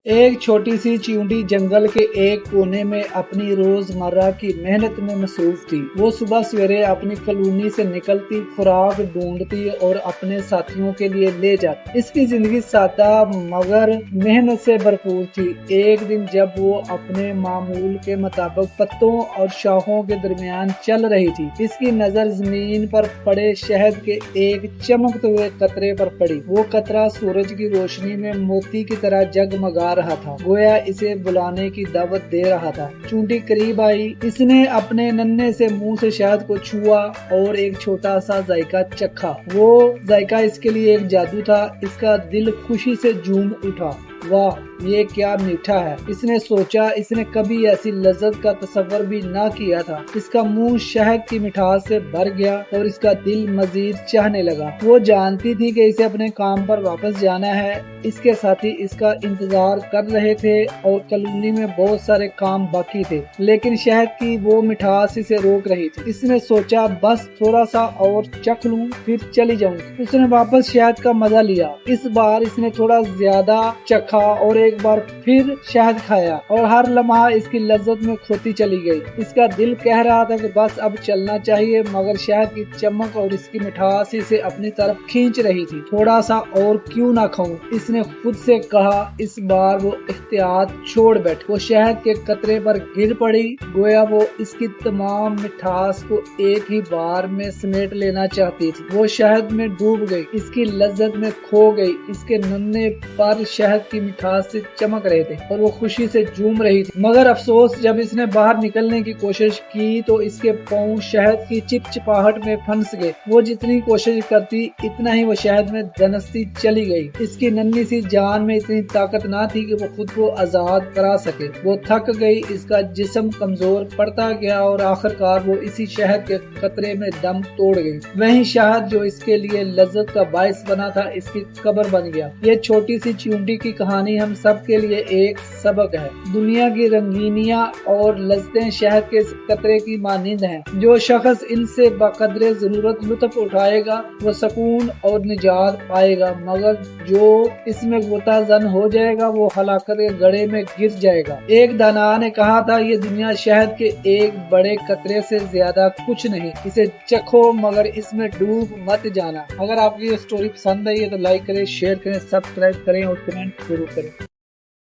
ایک چھوٹی سی چیونٹی جنگل کے ایک کونے میں اپنی روزمرہ کی محنت میں مصروف تھی۔ وہ صبح سویرے اپنی کالونی سے نکلتی، خوراک ڈھونڈتی اور اپنے ساتھیوں کے لیے لے جاتی۔ اس کی زندگی سادہ مگر محنت سے بھرپور تھی۔ ایک دن جب وہ اپنے معمول کے مطابق پتوں اور شاخوں کے درمیان چل رہی تھی، اس کی نظر زمین پر پڑے شہد کے ایک چمکتے ہوئے قطرے پر پڑی۔ وہ قطرہ سورج کی روشنی میں موتی کی طرح جگمگا رہا تھا، گویا اسے بلانے کی دعوت دے رہا تھا۔ چونٹی قریب آئی، اس نے اپنے ننھے سے منہ سے شہد کو چھوا اور ایک چھوٹا سا ذائقہ چکھا۔ وہ ذائقہ اس کے لیے ایک جادو تھا۔ اس کا دل خوشی سے جھوم اٹھا۔ واہ، یہ کیا میٹھا ہے، اس نے سوچا۔ اس نے کبھی ایسی لذت کا تصور بھی نہ کیا تھا۔ اس کا منہ شہد کی مٹھاس سے بھر گیا اور اس کا دل مزید چاہنے لگا۔ وہ جانتی تھی کہ اسے اپنے کام پر واپس جانا ہے۔ اس کے ساتھی اس کا انتظار کر رہے تھے اور کالونی میں بہت سارے کام باقی تھے، لیکن شہد کی وہ مٹھاس اسے روک رہی تھی۔ اس نے سوچا بس تھوڑا سا اور چکھ لوں پھر چلی جاؤں۔ اس نے واپس شہد کا مزہ لیا۔ اس بار اس نے تھوڑا زیادہ چکھا اور ایک بار پھر شہد کھایا اور ہر لمحہ اس کی لذت میں کھوتی چلی گئی۔ اس کا دل کہہ رہا تھا کہ بس اب چلنا چاہیے، مگر شہد کی چمک اور اس کی مٹھاس اسے اپنی طرف کھینچ رہی تھی۔ تھوڑا سا اور کیوں نہ کھاؤں، اس نے خود سے کہا۔ اس بار وہ احتیاط چھوڑ بیٹھی۔ وہ شہد کے قطرے پر گر پڑی، گویا وہ اس کی تمام مٹھاس کو ایک ہی بار میں سمیٹ لینا چاہتی تھی۔ وہ شہد میں ڈوب گئی، اس کی لذت میں کھو گئی۔ اس کے ننھے پر شہد کی مٹھاس سے چمک رہے تھے اور وہ خوشی سے جھوم رہی تھی۔ مگر افسوس، جب اس نے باہر نکلنے کی کوشش کی تو اس کے پاؤں شہد کی چپچپاہٹ میں پھنس گئے۔ وہ جتنی کوشش کرتی اتنا ہی وہ شہد میں دھنستی چلی گئی۔ اس کی ننھی سی جان میں اتنی طاقت نہ تھی کہ وہ خود کو آزاد کرا سکے۔ وہ تھک گئی، اس کا جسم کمزور پڑتا گیا اور آخرکار وہ اسی شہد کے قطرے میں دم توڑ گئی۔ وہی شہد جو اس کے لیے لذت کا باعث بنا تھا اس کی قبر بن گیا۔ یہ چھوٹی سی چیونٹی کی کہانی ہم سب کے لیے ایک سبق ہے۔ دنیا کی رنگینیاں اور لذتیں شہد کے قطرے کی مانند ہیں۔ جو شخص ان سے بقدر ضرورت لطف اٹھائے گا وہ سکون اور نجات پائے گا، مگر جو اس میں غوطہ زن ہو جائے گا وہ ہلاکت کے گڑھے میں گر جائے گا۔ ایک دانا نے کہا تھا، یہ دنیا شہد کے ایک بڑے قطرے سے زیادہ کچھ نہیں، اسے چکھو مگر اس میں ڈوب مت جانا۔ اگر آپ کی یہ سٹوری پسند آئی ہے تو لائک کریں، شیئر کریں، سبسکرائب کریں اور کمنٹ ضرور کریں۔